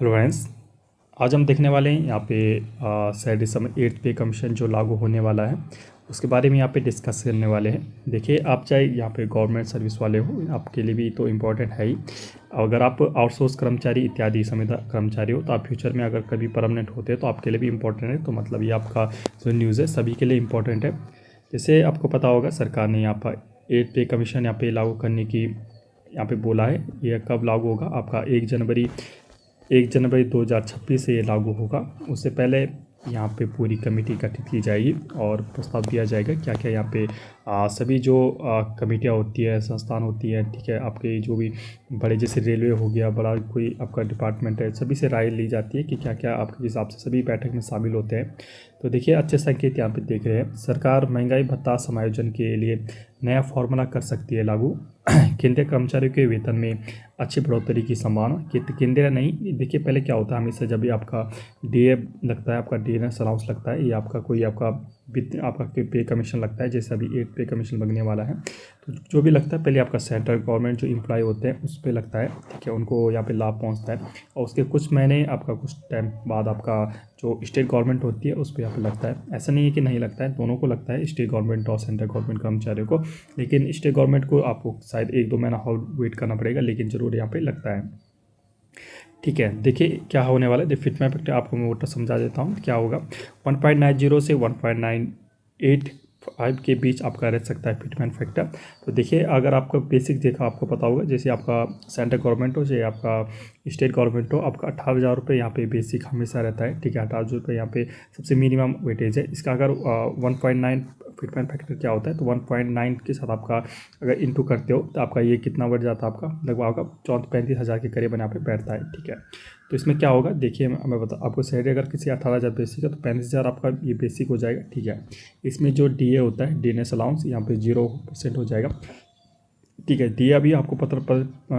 Hello friends. आज हम देखने वाले हैं यहाँ पे सैलरी सम 8th पे कमीशन जो लागू होने वाला है उसके बारे में यहाँ पे डिस्कस करने वाले हैं। देखिए, आप चाहे यहाँ पे गवर्नमेंट सर्विस वाले हो, आपके लिए भी तो इम्पोर्टेंट है ही। अगर आप आउटसोर्स कर्मचारी इत्यादि संविदा कर्मचारी हो तो आप फ्यूचर में अगर कभी परमानेंट होते हैं तो आपके लिए भी इम्पोर्टेंट है। तो मतलब ये आपका जो न्यूज़ है सभी के लिए इम्पोर्टेंट है। जैसे आपको पता होगा, सरकार ने यहाँ पर 8th पे कमीशन यहाँ पे लागू करने की यहाँ पे बोला है। ये कब लागू होगा? आपका 1 जनवरी 2026 से ये लागू होगा। उससे पहले यहाँ पे पूरी कमेटी गठित की जाएगी और प्रस्ताव दिया जाएगा क्या क्या यहाँ पे सभी जो कमेटियाँ होती है, संस्थान होती है, ठीक है, आपके जो भी बड़े जैसे रेलवे हो गया, बड़ा कोई आपका डिपार्टमेंट है, सभी से राय ली जाती है कि क्या क्या आपके हिसाब से सभी बैठक में शामिल होते हैं। तो देखिए, अच्छे संकेत यहाँ पे देख रहे हैं। सरकार महंगाई भत्ता समायोजन के लिए नया फॉर्मूला कर सकती है लागू। केंद्रीय कर्मचारियों के वेतन में अच्छी बढ़ोतरी की संभावना। केंद्रीय नहीं, देखिए पहले क्या होता है, हमेशा जब भी आपका डीए लगता है, आपका डीएनएस अलाउंस लगता है, ये आपका कोई आपका आपका पे कमीशन लगता है, जैसे अभी 8 पे कमीशन लगने वाला है। तो जो भी लगता है पहले आपका सेंट्रल गवर्नमेंट जो एम्प्लॉय होते हैं उस पर लगता है, ठीक है, उनको यहाँ पे लाभ पहुँचता है। और उसके कुछ महीने आपका कुछ टाइम बाद आपका जो स्टेट गवर्नमेंट होती है उस पर यहाँ पे लगता है। ऐसा नहीं है कि नहीं लगता है, दोनों को लगता है, स्टेट गवर्नमेंट और सेंट्रल गवर्नमेंट कर्मचारियों को। लेकिन स्टेट गवर्नमेंट को आपको शायद 1-2 महीना और वेट करना पड़ेगा, लेकिन ज़रूर यहाँ पे लगता है। ठीक है, देखिए क्या होने वाला है। फिटमैप इफेक्ट आपको मैं वोटर समझा देता हूँ क्या होगा। 1.90 से 1.985 के बीच आपका रह सकता है फिटमैन फैक्टर। तो देखिए, अगर आपका बेसिक देखा आपको पता होगा, जैसे आपका सेंट्रल गवर्नमेंट हो चाहे आपका स्टेट गवर्नमेंट हो, आपका 18,000 यहाँ पे बेसिक हमेशा रहता है, ठीक है। 18,000 यहाँ पे सबसे मिनिमम वेटेज है इसका। अगर 1.9 फिटमैन फैक्टर क्या होता है, तो 1.9 के साथ आपका अगर इंटू करते हो तो आपका ये कितना बढ़ जाता है, आपका लगभग आपका 34-35 हज़ार के करीब यहाँ पे बैठता है, ठीक है। तो इसमें क्या होगा, देखिए मैं बता आपको सैलरी अगर किसी 18,000 बेसिक है तो 35,000 आपका ये बेसिक हो जाएगा, ठीक है। इसमें जो डीए होता है, डीएनएस अलाउंस, यहाँ पे 0% हो जाएगा, ठीक है। डी अभी आपको पता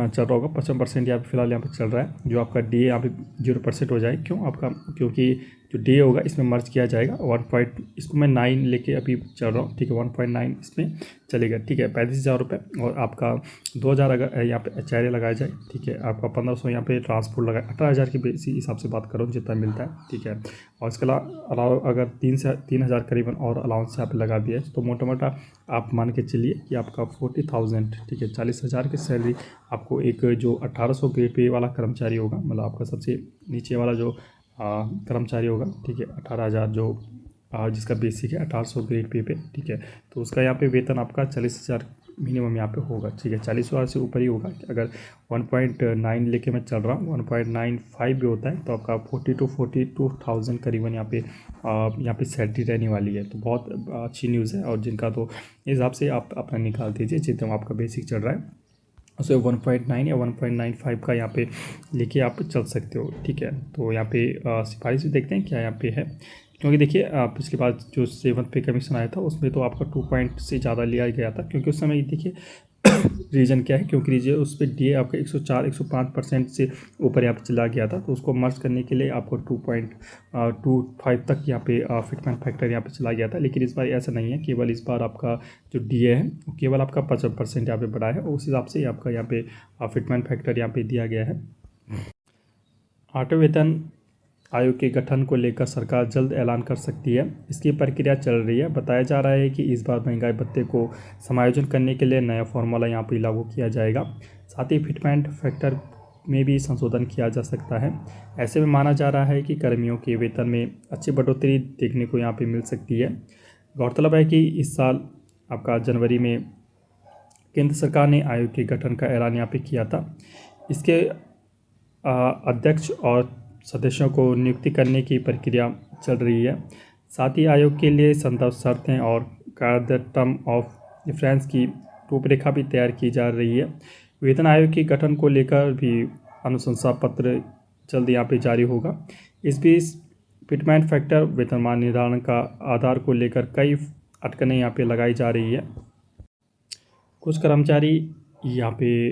चल रहा होगा 55% यहाँ पे फिलहाल यहाँ पे चल रहा है। जो आपका डी यहाँ पे 0% हो जाए, क्यों आपका, क्योंकि जो डी होगा इसमें मर्ज किया जाएगा। 1 इसको मैं 9 लेके अभी चल रहा हूँ, ठीक है। 1.9 इसमें चलेगा, ठीक है। 35,000 और आपका 2,000 अगर यहाँ पे HRA लगाया जाए, ठीक है। आपका 1,500 यहाँ पे ट्रांसपोर्ट लगाए, 18,000 की बेसी हिसाब से बात करो जितना मिलता है, ठीक है। और इसके अलावा अगर 3,000 करीबन और अलाउंस यहाँ पे लगा दिया है तो मोटा मोटा आप मान के चलिए कि आपका 40,000, ठीक है, 40,000 की सैलरी आपको एक जो 1,800 ग्रेड पे वाला कर्मचारी होगा, मतलब आपका सबसे नीचे वाला जो कर्मचारी होगा, ठीक है, 18,000 जो जिसका बेसिक है 1,800 ग्रेड पे, ठीक है। तो उसका यहाँ पे वेतन आपका 40,000 मिनिमम यहाँ पे होगा, ठीक है। 40,000 से ऊपर ही होगा। अगर 1.9 लेके मैं चल रहा हूँ, 1.95 भी होता है तो आपका 42,000 करीबन यहाँ पे सैलरी रहने वाली है। तो बहुत अच्छी न्यूज़ है। और जिनका तो इस हिसाब से आप अपना निकाल दीजिए जितना आपका बेसिक चल रहा है, उसे 1.9 या 1.95 का यहाँ पे लेके आप चल सकते हो, ठीक है। तो यहाँ पे सिफारिश भी देखते हैं क्या यहाँ पे है, क्योंकि देखिए पिछली बार जो 7th पे कमीशन आया था उसमें तो आपका 2 पॉइंट से ज़्यादा लिया गया था, क्योंकि उस समय देखिए रीज़न क्या है, क्योंकि रीजन उस पर डी आपका 104-105% से ऊपर यहाँ पे चला गया था। तो उसको मर्ज करने के लिए आपको 2.25 तक यहाँ पे फिटमैन फैक्टर यहाँ पे चला गया था। लेकिन इस बार ऐसा नहीं है, केवल इस बार आपका जो डी है वो केवल आपका 55% यहाँ पे बढ़ा है, और उस हिसाब से आपका यहाँ पे फिटमैन फैक्टर यहाँ पे दिया गया है। आठवें वेतन आयोग के गठन को लेकर सरकार जल्द ऐलान कर सकती है, इसकी प्रक्रिया चल रही है। बताया जा रहा है कि इस बार महंगाई भत्ते को समायोजन करने के लिए नया फॉर्मूला यहाँ पर लागू किया जाएगा। साथ ही फिटमेंट फैक्टर में भी संशोधन किया जा सकता है। ऐसे में माना जा रहा है कि कर्मियों के वेतन में अच्छी बढ़ोतरी देखने को यहाँ पे मिल सकती है। गौरतलब है कि इस साल आपका जनवरी में केंद्र सरकार ने आयोग के गठन का ऐलान यहाँ पे किया था। इसके अध्यक्ष और सदस्यों को नियुक्ति करने की प्रक्रिया चल रही है। साथ ही आयोग के लिए संदर्भ शर्तें और टर्म ऑफ रेफरेंस की रूपरेखा भी तैयार की जा रही है। वेतन आयोग के गठन को लेकर भी अनुशंसा पत्र जल्द यहाँ पे जारी होगा। इस बीच फिटमेंट फैक्टर वेतनमान निर्धारण का आधार को लेकर कई अटकलें यहाँ पे लगाई जा रही है। कुछ कर्मचारी यहाँ पे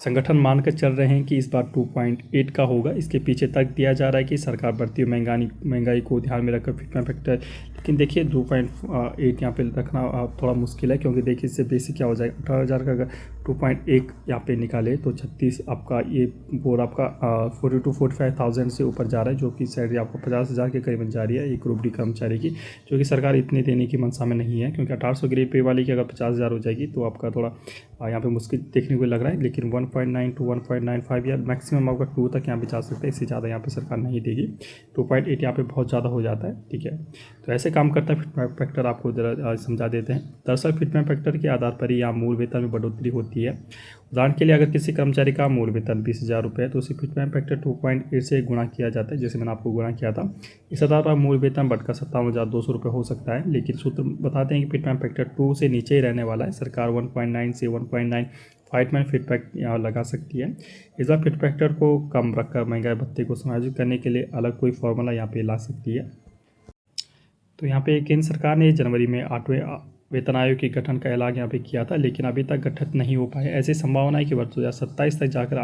संगठन मानकर चल रहे हैं कि इस बार 2.8 का होगा। इसके पीछे तर्क दिया जा रहा है कि सरकार बढ़ती हुई महंगाई को ध्यान में रखकर फिटमेंट फैक्टर, लेकिन देखिए 2.8 यहाँ पे रखना थोड़ा मुश्किल है, क्योंकि देखिए इससे बेसिक क्या हो जाएगा, 18,000 का अगर 2.1 यहाँ पे निकाले तो 36 आपका ये बोर्ड आपका 40 to 45,000 से ऊपर जा रहा है, जो कि सैलरी आपको 50,000 के करीबन जा रही है एक ग्रुप डी कर्मचारी की, जो कि सरकार इतनी देने की मंशा में नहीं है, क्योंकि 1800 ग्रेड पे वाली की अगर 50,000 हो जाएगी तो आपका थोड़ा यहाँ पे मुश्किल देखने को लग रहा है। लेकिन 1.9 to 1.95 या मैक्सिमम आपका 2 तक यहाँ पे जा सकता है, इससे ज़्यादा यहाँ पे सरकार नहीं देगी। 2.8 यहाँ पे बहुत ज़्यादा हो जाता है, ठीक है। तो ऐसे काम करता है फिटमेंट फैक्टर, आपको ज़रा समझा देते हैं। दरअसल फिटमेंट फैक्टर के आधार पर ही यहाँ मूल वेतन में बढ़ोतरी होती है। उदाहरण के लिए अगर किसी कर्मचारी का मूल वेतन 20,000 रुपये है तो उसे फिटमेंट फैक्टर 2.8 से गुणा किया जाता है, जैसे मैंने आपको गुणा किया था। इस आधार पर मूल वेतन बढ़कर 57,200 रुपये हो सकता है, लेकिन सूत्र बताते हैं कि फिटमेंट फैक्टर 2 से नीचे ही रहने वाला है। सरकार 1.9 से 1.9 फाइटमैन फिटमैक यहाँ लगा सकती है। इस बार फिट फैक्टर को कम रखकर महंगाई भत्ते को समायोजित करने के लिए अलग कोई फॉर्मूला यहाँ पे ला सकती है। तो यहाँ पे केंद्र सरकार ने जनवरी में 8वें वेतन आयोग के गठन का ऐलान यहाँ पे किया था, लेकिन अभी तक गठित नहीं हो पाए। ऐसी संभावना है कि वर्ष 2027 तक जाकर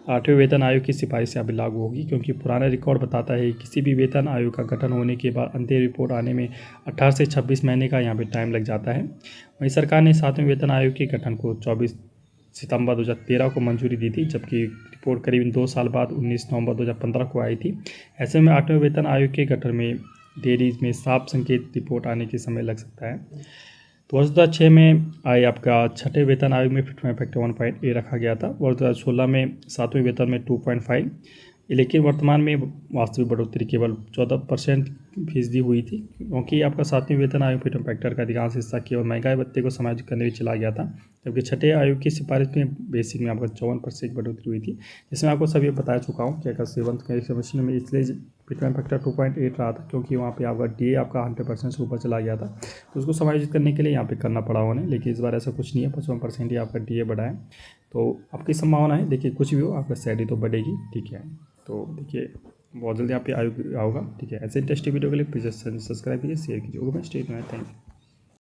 8वें वेतन आयोग की सिफारिश यहाँ पे लागू होगी, क्योंकि पुराना रिकॉर्ड बताता है कि किसी भी वेतन आयोग का गठन होने के बाद अंतिम रिपोर्ट आने में 18 से 26 महीने का यहाँ पे टाइम लग जाता है। वहीं सरकार ने 7वें वेतन आयोग के गठन को 24 सितंबर 2013 को मंजूरी दी थी, जबकि रिपोर्ट करीब 2 साल बाद 19 नवंबर 2015 को आई थी। ऐसे में 8वें वेतन आयोग के गठन में देरी में साफ संकेत रिपोर्ट आने के समय लग सकता है। तो वर्ष 2006 में आए आपका 6ठे वेतन आयोग में फिटमेंट फैक्टर 1.8 रखा गया था। वर्ष 2016 में 7वें वेतन में 2.5, लेकिन वर्तमान में वास्तविक बढ़ोतरी केवल 14% फीसदी हुई थी, क्योंकि आपका 7वें वेतन आयोग फिटमेंट फैक्टर का अधिकांश हिस्सा केवल महंगाई भत्ते को समायोजित करने में चला गया था, जबकि 6ठे आयोग की सिफारिश में बेसिक में आपका 54% बढ़ोतरी हुई थी। जिसमें आपको सभी बता चुका हूँ कि अगर 7th कमीशन में इसलिए फिटमेंट फैक्टर 2.8 रहा था, क्योंकि वहाँ पे आपका डीए आपका 100% से ऊपर चला गया था, तो उसको समायोजित करने के लिए यहाँ पे करना पड़ा उन्हें। लेकिन इस बार ऐसा कुछ नहीं है, 55% ही आपका डीए बढ़ा है। तो आपकी संभावना है, देखिए कुछ भी हो आपका सैलरी तो बढ़ेगी, ठीक है। तो देखिए बहुत जल्दी यहाँ पे आयोग आओगा, ठीक है। ऐसे इंटरेस्टिंग वीडियो के लिए प्लीज़ सब्सक्राइब कीजिए, शेयर कीजिए। Okay, stay tuned, thank you.